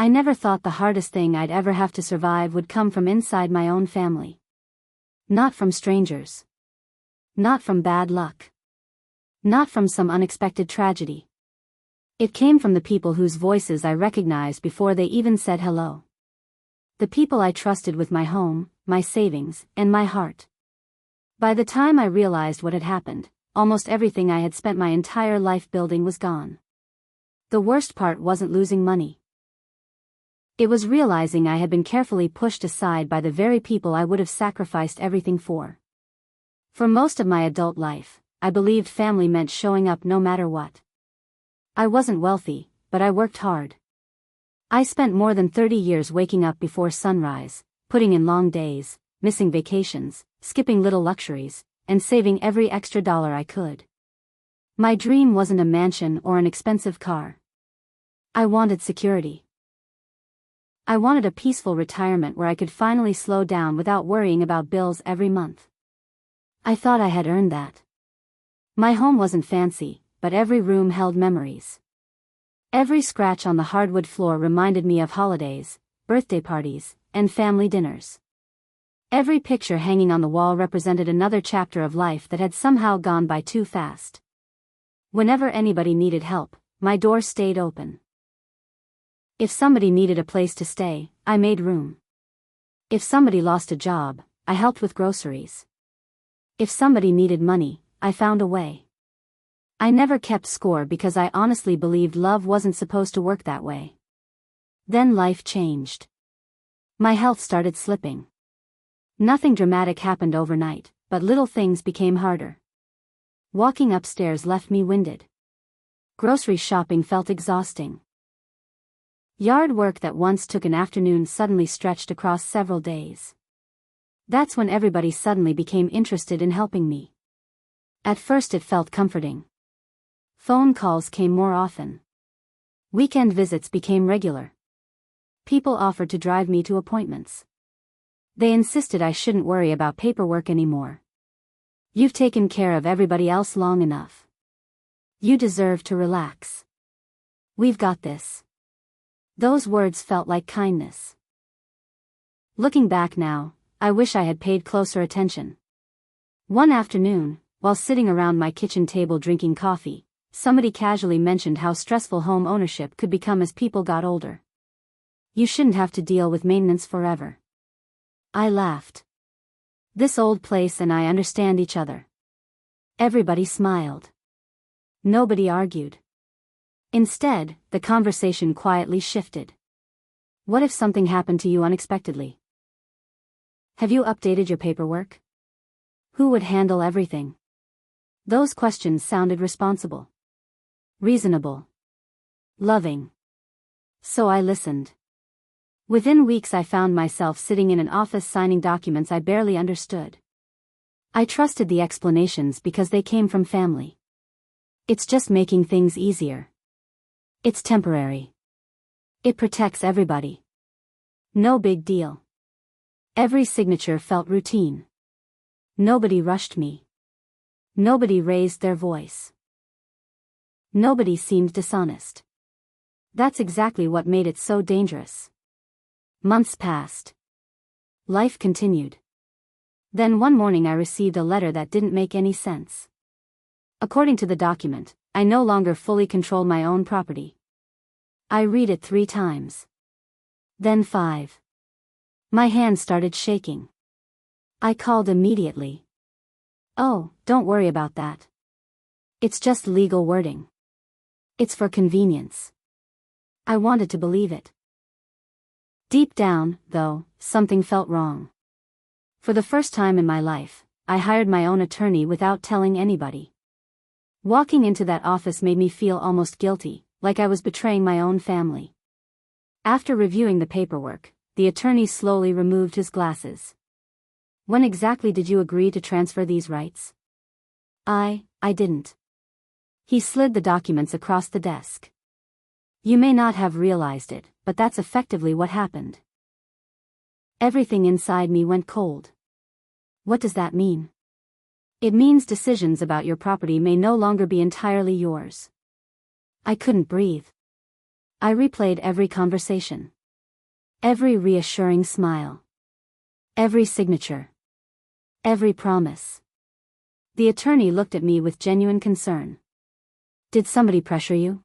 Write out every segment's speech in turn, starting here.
I never thought the hardest thing I'd ever have to survive would come from inside my own family. Not from strangers. Not from bad luck. Not from some unexpected tragedy. It came from the people whose voices I recognized before they even said hello. The people I trusted with my home, my savings, and my heart. By the time I realized what had happened, almost everything I had spent my entire life building was gone. The worst part wasn't losing money. It was realizing I had been carefully pushed aside by the very people I would have sacrificed everything for. For most of my adult life, I believed family meant showing up no matter what. I wasn't wealthy, but I worked hard. I spent more than 30 years waking up before sunrise, putting in long days, missing vacations, skipping little luxuries, and saving every extra dollar I could. My dream wasn't a mansion or an expensive car. I wanted security. I wanted a peaceful retirement where I could finally slow down without worrying about bills every month. I thought I had earned that. My home wasn't fancy, but every room held memories. Every scratch on the hardwood floor reminded me of holidays, birthday parties, and family dinners. Every picture hanging on the wall represented another chapter of life that had somehow gone by too fast. Whenever anybody needed help, my door stayed open. If somebody needed a place to stay, I made room. If somebody lost a job, I helped with groceries. If somebody needed money, I found a way. I never kept score because I honestly believed love wasn't supposed to work that way. Then life changed. My health started slipping. Nothing dramatic happened overnight, but little things became harder. Walking upstairs left me winded. Grocery shopping felt exhausting. Yard work that once took an afternoon suddenly stretched across several days. That's when everybody suddenly became interested in helping me. At first it felt comforting. Phone calls came more often. Weekend visits became regular. People offered to drive me to appointments. They insisted I shouldn't worry about paperwork anymore. You've taken care of everybody else long enough. You deserve to relax. We've got this. Those words felt like kindness. Looking back now, I wish I had paid closer attention. One afternoon, while sitting around my kitchen table drinking coffee, somebody casually mentioned how stressful home ownership could become as people got older. You shouldn't have to deal with maintenance forever. I laughed. This old place and I understand each other. Everybody smiled. Nobody argued. Instead, the conversation quietly shifted. What if something happened to you unexpectedly? Have you updated your paperwork? Who would handle everything? Those questions sounded responsible. Reasonable. Loving. So I listened. Within weeks I found myself sitting in an office signing documents I barely understood. I trusted the explanations because they came from family. It's just making things easier. It's temporary. It protects everybody. No big deal. Every signature felt routine. Nobody rushed me. Nobody raised their voice. Nobody seemed dishonest. That's exactly what made it so dangerous. Months passed. Life continued. Then one morning I received a letter that didn't make any sense. According to the document, I no longer fully control my own property. I read it 3 times. Then 5. My hand started shaking. I called immediately. Oh, don't worry about that. It's just legal wording. It's for convenience. I wanted to believe it. Deep down, though, something felt wrong. For the first time in my life, I hired my own attorney without telling anybody. Walking into that office made me feel almost guilty, like I was betraying my own family. After reviewing the paperwork, the attorney slowly removed his glasses. When exactly did you agree to transfer these rights? I didn't. He slid the documents across the desk. You may not have realized it, but that's effectively what happened. Everything inside me went cold. What does that mean? It means decisions about your property may no longer be entirely yours. I couldn't breathe. I replayed every conversation. Every reassuring smile. Every signature. Every promise. The attorney looked at me with genuine concern. Did somebody pressure you?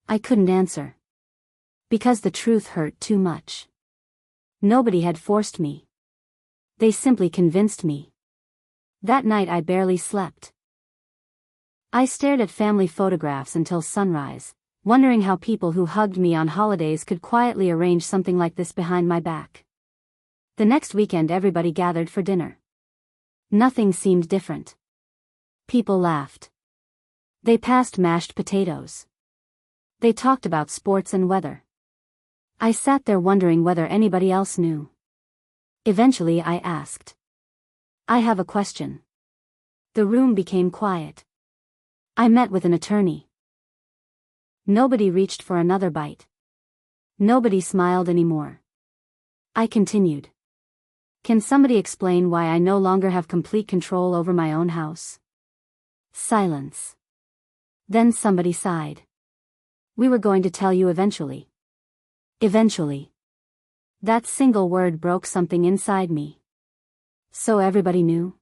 I couldn't answer. Because the truth hurt too much. Nobody had forced me. They simply convinced me. That night I barely slept. I stared at family photographs until sunrise, wondering how people who hugged me on holidays could quietly arrange something like this behind my back. The next weekend everybody gathered for dinner. Nothing seemed different. People laughed. They passed mashed potatoes. They talked about sports and weather. I sat there wondering whether anybody else knew. Eventually I asked. I have a question. The room became quiet. I met with an attorney. Nobody reached for another bite. Nobody smiled anymore. I continued. Can somebody explain why I no longer have complete control over my own house? Silence. Then somebody sighed. We were going to tell you eventually. Eventually. That single word broke something inside me. So everybody knew?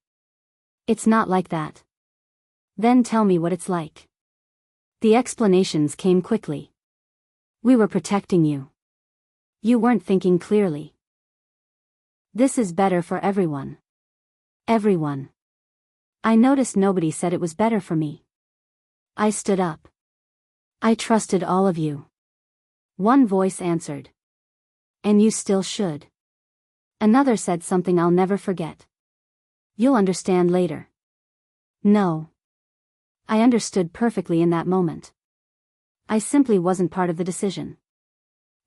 It's not like that. Then tell me what it's like. The explanations came quickly. We were protecting you. You weren't thinking clearly. This is better for everyone. Everyone. I noticed nobody said it was better for me. I stood up. I trusted all of you. One voice answered. And you still should. Another said something I'll never forget. You'll understand later. No. I understood perfectly in that moment. I simply wasn't part of the decision.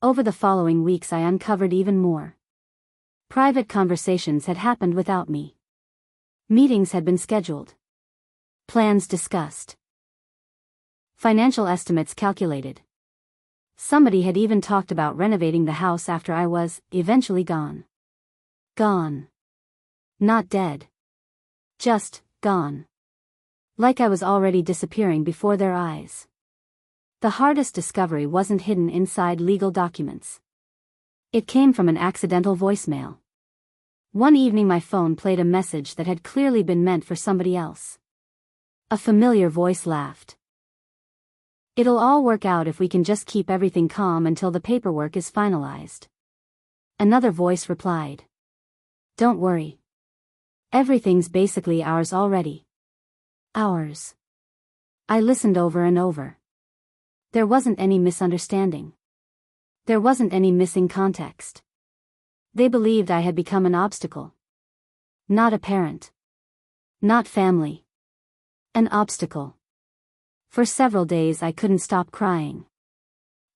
Over the following weeks I uncovered even more. Private conversations had happened without me. Meetings had been scheduled. Plans discussed. Financial estimates calculated. Somebody had even talked about renovating the house after I was eventually gone. Gone. Not dead. Just gone. Like I was already disappearing before their eyes. The hardest discovery wasn't hidden inside legal documents. It came from an accidental voicemail. One evening my phone played a message that had clearly been meant for somebody else. A familiar voice laughed. It'll all work out if we can just keep everything calm until the paperwork is finalized. Another voice replied. Don't worry. Everything's basically ours already. Ours. I listened over and over. There wasn't any misunderstanding. There wasn't any missing context. They believed I had become an obstacle. Not a parent. Not family. An obstacle. For several days I couldn't stop crying.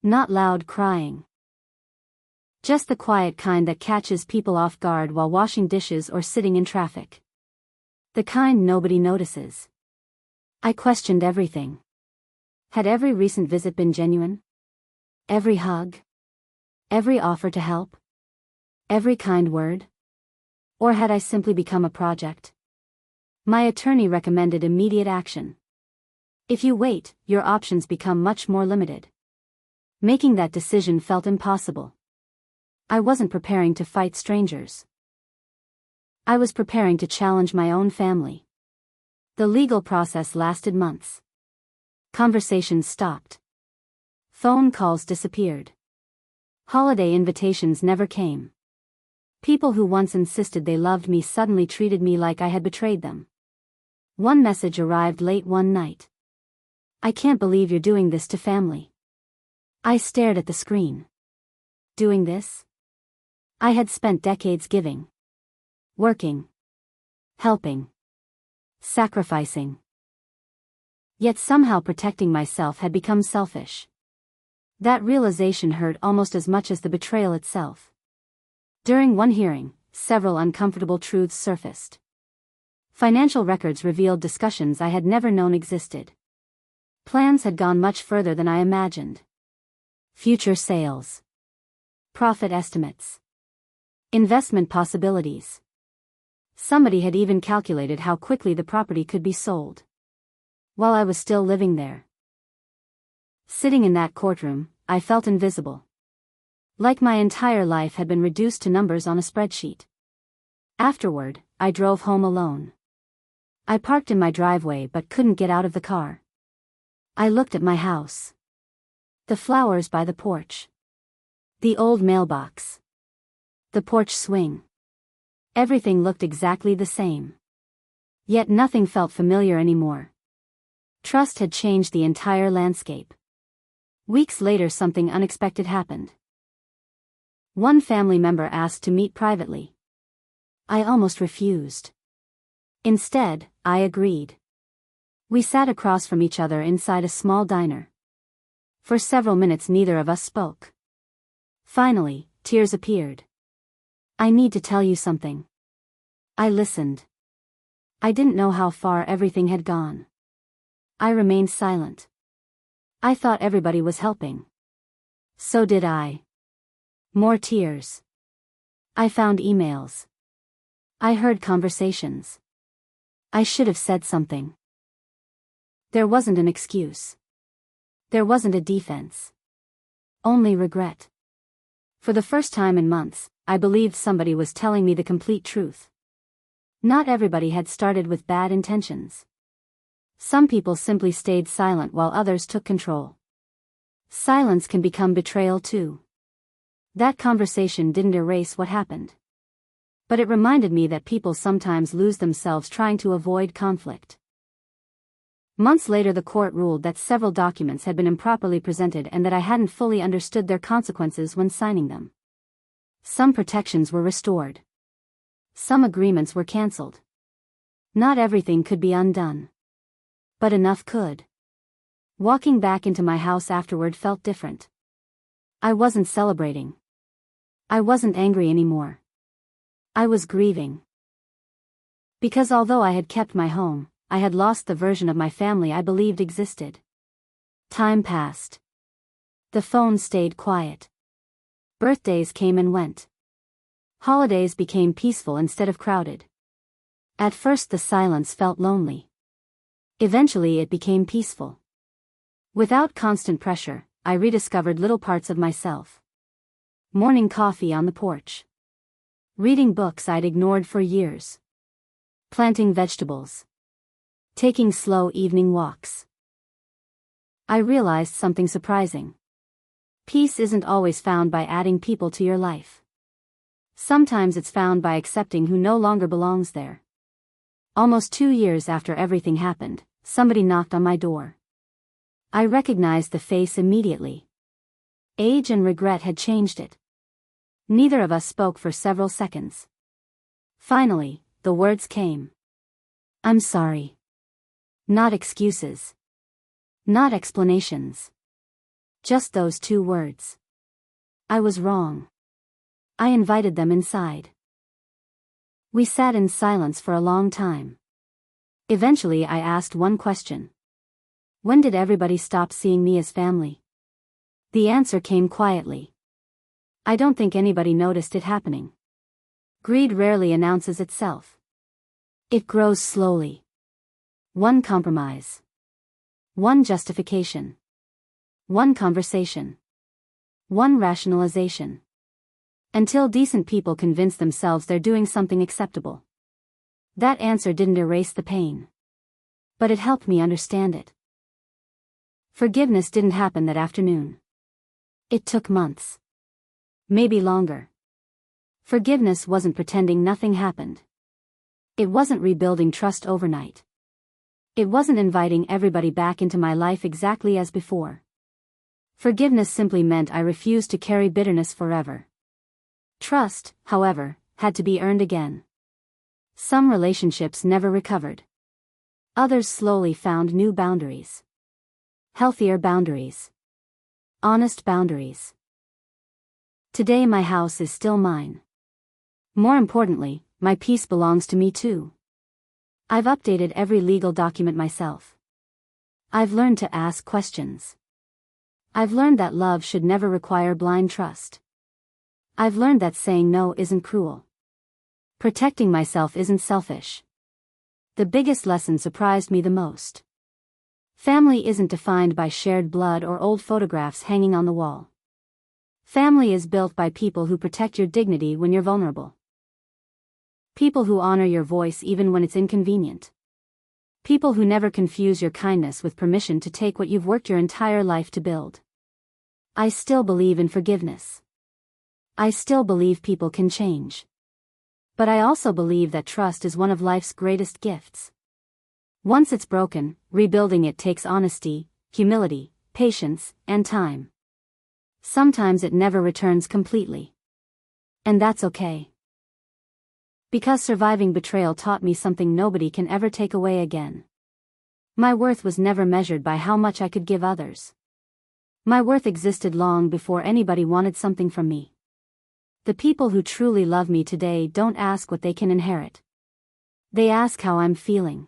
Not loud crying. Just the quiet kind that catches people off guard while washing dishes or sitting in traffic. The kind nobody notices. I questioned everything. Had every recent visit been genuine? Every hug? Every offer to help? Every kind word? Or had I simply become a project? My attorney recommended immediate action. If you wait, your options become much more limited. Making that decision felt impossible. I wasn't preparing to fight strangers. I was preparing to challenge my own family. The legal process lasted months. Conversations stopped. Phone calls disappeared. Holiday invitations never came. People who once insisted they loved me suddenly treated me like I had betrayed them. One message arrived late one night. I can't believe you're doing this to family. I stared at the screen. Doing this? I had spent decades giving. Working. Helping. Sacrificing. Yet somehow protecting myself had become selfish. That realization hurt almost as much as the betrayal itself. During one hearing, several uncomfortable truths surfaced. Financial records revealed discussions I had never known existed. Plans had gone much further than I imagined. Future sales. Profit estimates. Investment possibilities. Somebody had even calculated how quickly the property could be sold. While I was still living there. Sitting in that courtroom, I felt invisible. Like my entire life had been reduced to numbers on a spreadsheet. Afterward, I drove home alone. I parked in my driveway but couldn't get out of the car. I looked at my house. The flowers by the porch. The old mailbox. The porch swing. Everything looked exactly the same. Yet nothing felt familiar anymore. Trust had changed the entire landscape. Weeks later, something unexpected happened. One family member asked to meet privately. I almost refused. Instead, I agreed. We sat across from each other inside a small diner. For several minutes neither of us spoke. Finally, tears appeared. I need to tell you something. I listened. I didn't know how far everything had gone. I remained silent. I thought everybody was helping. So did I. More tears. I found emails. I heard conversations. I should have said something. There wasn't an excuse. There wasn't a defense. Only regret. For the first time in months, I believed somebody was telling me the complete truth. Not everybody had started with bad intentions. Some people simply stayed silent while others took control. Silence can become betrayal too. That conversation didn't erase what happened. But it reminded me that people sometimes lose themselves trying to avoid conflict. Months later, the court ruled that several documents had been improperly presented and that I hadn't fully understood their consequences when signing them. Some protections were restored. Some agreements were cancelled. Not everything could be undone. But enough could. Walking back into my house afterward felt different. I wasn't celebrating. I wasn't angry anymore. I was grieving. Because although I had kept my home, I had lost the version of my family I believed existed. Time passed. The phone stayed quiet. Birthdays came and went. Holidays became peaceful instead of crowded. At first the silence felt lonely. Eventually it became peaceful. Without constant pressure, I rediscovered little parts of myself. Morning coffee on the porch. Reading books I'd ignored for years. Planting vegetables. Taking slow evening walks. I realized something surprising. Peace isn't always found by adding people to your life. Sometimes it's found by accepting who no longer belongs there. Almost 2 years after everything happened, somebody knocked on my door. I recognized the face immediately. Age and regret had changed it. Neither of us spoke for several seconds. Finally, the words came. I'm sorry. Not excuses. Not explanations. Just those 2 words. I was wrong. I invited them inside. We sat in silence for a long time. Eventually I asked one question. When did everybody stop seeing me as family? The answer came quietly. I don't think anybody noticed it happening. Greed rarely announces itself. It grows slowly. One compromise. One justification. One conversation. One rationalization. Until decent people convince themselves they're doing something acceptable. That answer didn't erase the pain. But it helped me understand it. Forgiveness didn't happen that afternoon. It took months. Maybe longer. Forgiveness wasn't pretending nothing happened. It wasn't rebuilding trust overnight. It wasn't inviting everybody back into my life exactly as before. Forgiveness simply meant I refused to carry bitterness forever. Trust, however, had to be earned again. Some relationships never recovered. Others slowly found new boundaries. Healthier boundaries. Honest boundaries. Today my house is still mine. More importantly, my peace belongs to me too. I've updated every legal document myself. I've learned to ask questions. I've learned that love should never require blind trust. I've learned that saying no isn't cruel. Protecting myself isn't selfish. The biggest lesson surprised me the most. Family isn't defined by shared blood or old photographs hanging on the wall. Family is built by people who protect your dignity when you're vulnerable. People who honor your voice even when it's inconvenient. People who never confuse your kindness with permission to take what you've worked your entire life to build. I still believe in forgiveness. I still believe people can change. But I also believe that trust is one of life's greatest gifts. Once it's broken, rebuilding it takes honesty, humility, patience, and time. Sometimes it never returns completely. And that's okay. Because surviving betrayal taught me something nobody can ever take away again. My worth was never measured by how much I could give others. My worth existed long before anybody wanted something from me. The people who truly love me today don't ask what they can inherit. They ask how I'm feeling.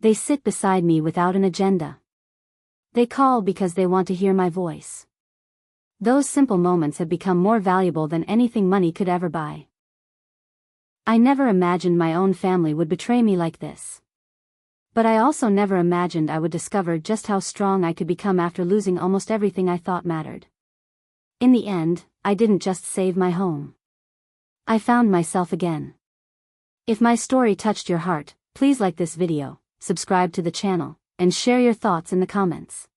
They sit beside me without an agenda. They call because they want to hear my voice. Those simple moments have become more valuable than anything money could ever buy. I never imagined my own family would betray me like this. But I also never imagined I would discover just how strong I could become after losing almost everything I thought mattered. In the end, I didn't just save my home. I found myself again. If my story touched your heart, please like this video, subscribe to the channel, and share your thoughts in the comments.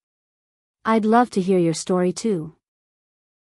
I'd love to hear your story too.